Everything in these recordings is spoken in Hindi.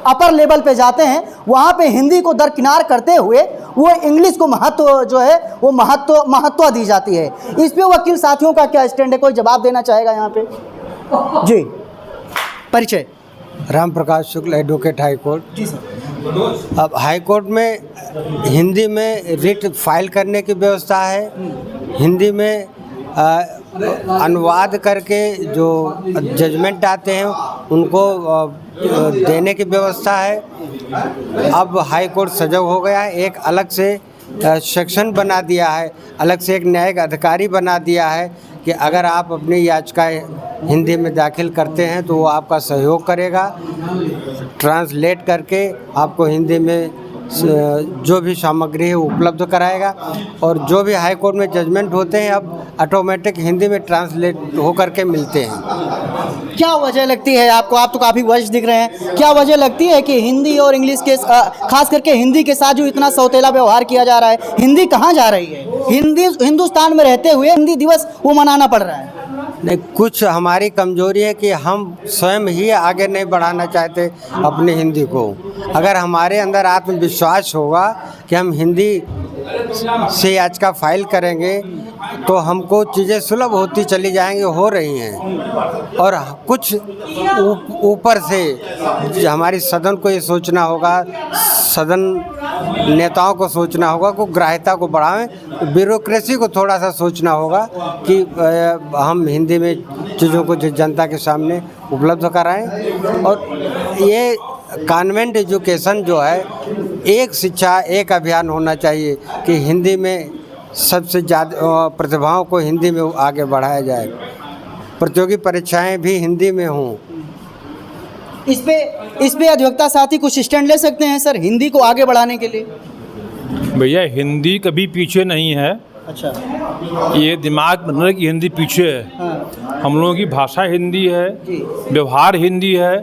अपर लेवल पे जाते हैं वहाँ पे हिंदी को दरकिनार करते हुए वो इंग्लिश को महत्व जो है वो महत्व दी जाती है। इस पे वकील साथियों का क्या स्टैंड है, कोई जवाब देना चाहेगा यहाँ पे? जी, परिचय। राम प्रकाश शुक्ल, एडवोकेट हाई कोर्ट। जी सर। अब हाई कोर्ट में हिंदी में रिट फाइल करने की व्यवस्था है, हिंदी में अनुवाद करके जो जजमेंट आते हैं उनको देने की व्यवस्था है। अब हाई कोर्ट सजग हो गया है, एक अलग से सेक्शन बना दिया है, अलग से एक न्यायिक अधिकारी बना दिया है कि अगर आप अपनी याचिकाएँ हिंदी में दाखिल करते हैं तो वो आपका सहयोग करेगा, ट्रांसलेट करके आपको हिंदी में जो भी सामग्री है उपलब्ध कराएगा। और जो भी हाई कोर्ट में जजमेंट होते हैं अब ऑटोमेटिक हिंदी में ट्रांसलेट होकर के मिलते हैं। क्या वजह लगती है आपको, आप तो काफ़ी वरिष्ठ दिख रहे हैं, क्या वजह लगती है कि हिंदी और इंग्लिश के खास करके हिंदी के साथ जो इतना सौतेला व्यवहार किया जा रहा है, हिंदी कहाँ जा रही है? हिंदुस्तान में रहते हुए हिंदी दिवस वो मनाना पड़ रहा है। नहीं, कुछ हमारी कमजोरी है कि हम स्वयं ही आगे नहीं बढ़ाना चाहते अपनी हिंदी को। अगर हमारे अंदर आत्मविश्वास होगा कि हम हिंदी से याचिका फाइल करेंगे तो हमको चीज़ें सुलभ होती चली जाएंगी, हो रही हैं। और कुछ ऊपर से हमारी सदन को ये सोचना होगा, सदन नेताओं को सोचना होगा कि ग्राह्यता को बढ़ाएं, ब्यूरोक्रेसी को थोड़ा सा सोचना होगा कि हम हिंदी में चीज़ों को जनता के सामने उपलब्ध कराएं। और ये कॉन्वेंट एजुकेशन जो है, एक शिक्षा एक अभियान होना चाहिए कि हिंदी में सबसे ज़्यादा प्रतिभाओं को हिंदी में आगे बढ़ाया जाए, प्रतियोगी परीक्षाएं भी हिंदी में हों। इस पे अधिवक्ता साथी कुछ स्टैंड ले सकते हैं सर हिंदी को आगे बढ़ाने के लिए? भैया हिंदी कभी पीछे नहीं है। अच्छा, ये दिमाग बन रहा है कि हिंदी पीछे है। हाँ। हम लोगों की भाषा हिंदी है, व्यवहार हिंदी है,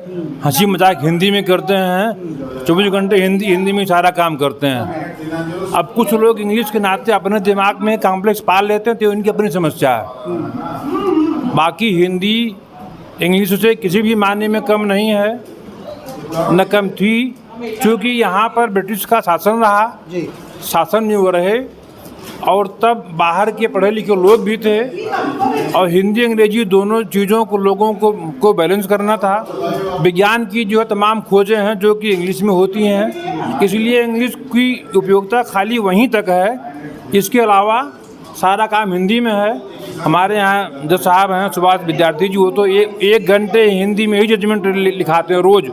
हंसी मजाक हिंदी में करते हैं, 24 घंटे हिंदी में सारा काम करते हैं। अब कुछ लोग इंग्लिश के नाते अपने दिमाग में कॉम्प्लेक्स पाल लेते हैं, तो उनकी अपनी समस्या है। बाकी हिंदी इंग्लिश से किसी भी मायने में कम नहीं है, न कम थी, क्योंकि यहाँ पर ब्रिटिश का शासन रहा, शासन में वो रहे, और तब बाहर के पढ़े लिखे लोग भी थे, और हिंदी अंग्रेजी दोनों चीज़ों को लोगों को बैलेंस करना था। विज्ञान की जो तमाम खोजें हैं जो कि इंग्लिश में होती हैं, इसलिए इंग्लिश की उपयोगिता खाली वहीं तक है। इसके अलावा सारा काम हिंदी में है। हमारे यहाँ जो साहब हैं सुभाष विद्यार्थी जी, वो तो 1 घंटे हिंदी में ही जजमेंट लिखाते हैं रोज़,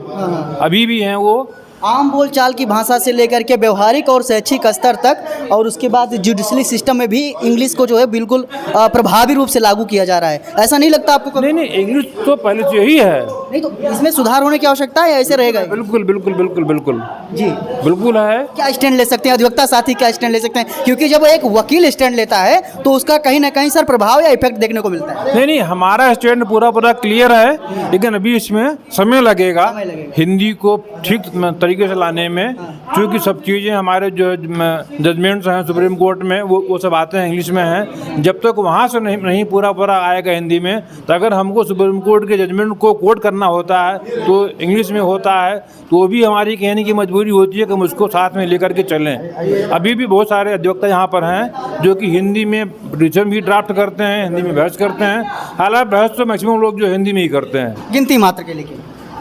अभी भी हैं वो। आम बोलचाल की भाषा से लेकर के व्यवहारिक और शैक्षिक स्तर तक, और उसके बाद जुडिशरी सिस्टम में भी इंग्लिश को जो है बिल्कुल प्रभावी रूप से लागू किया जा रहा है। ऐसा नहीं लगता आपको? नहीं, इंग्लिश तो पहले से ही है। नहीं तो इसमें सुधार होने की आवश्यकता है या ऐसे रहेगा? बिल्कुल बिल्कुल बिल्कुल बिल्कुल जी बिल्कुल है। क्या स्टैंड ले सकते हैं अधिवक्ता साथी, क्या स्टैंड ले सकते हैं? क्योंकि जब एक वकील स्टैंड लेता है तो उसका कहीं ना कहीं सर प्रभाव या इफेक्ट देखने को मिलता है। नहीं, हमारा स्टैंड पूरा क्लियर है, लेकिन अभी इसमें समय लगेगा हिंदी को ठीक तरीके से लाने में, क्योंकि सब चीज़ें हमारे जो जजमेंट्स हैं सुप्रीम कोर्ट में वो सब आते हैं इंग्लिश में हैं। जब तक वहाँ से नहीं पूरा आएगा हिंदी में, तो अगर हमको सुप्रीम कोर्ट के जजमेंट को कोट करना होता है तो इंग्लिश में होता है, तो वो भी हमारी कहने की मजबूरी होती है कि हम उसको साथ में लेकर के चलें। अभी भी बहुत सारे अधिवक्ता यहाँ पर हैं जो कि हिंदी में पिटीशन भी ड्राफ्ट करते हैं, हिंदी में बहस करते हैं। हालांकि बहस तो मैक्सिमम लोग जो हिंदी में ही करते हैं, गिनती मात्र के लिए।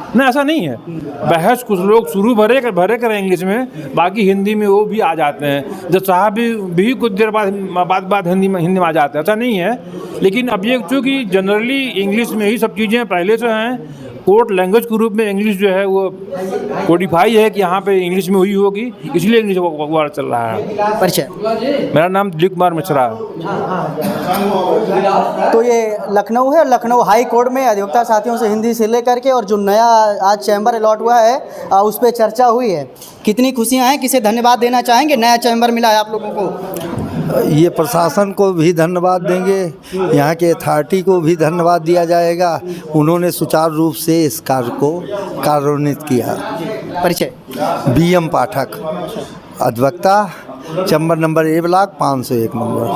नहीं, ऐसा नहीं है। बहस कुछ लोग शुरू भरे करें इंग्लिश में, बाकी हिंदी में वो भी आ जाते हैं। जब साहब भी कुछ देर बाद हिंदी में आ जाते हैं, ऐसा नहीं है। लेकिन अब ये चूँकि जनरली इंग्लिश में ही सब चीज़ें पहले से हैं, कोर्ट लैंग्वेज के रूप में इंग्लिश जो है वो कोडिफाई है कि यहाँ पे इंग्लिश में हुई होगी, इसलिए इंग्लिश वर्ड चल रहा है। परिचय। मेरा नाम दिलीप कुमार मिश्रा। तो ये लखनऊ है, लखनऊ हाई कोर्ट में अधिवक्ता साथियों से हिंदी से लेकर के और जो नया आज चैम्बर अलॉट हुआ है उस पर चर्चा हुई है। कितनी खुशियाँ हैं, किसे धन्यवाद देना चाहेंगे? नया चैम्बर मिला है आप लोगों को। ये प्रशासन को भी धन्यवाद देंगे, यहाँ के अथॉरिटी को भी धन्यवाद दिया जाएगा, उन्होंने सुचारू रूप से इस कार्य को कार्यान्वित किया। परिचय। BM पाठक, अधिवक्ता, चैम्बर नंबर 1,05,101 नंबर।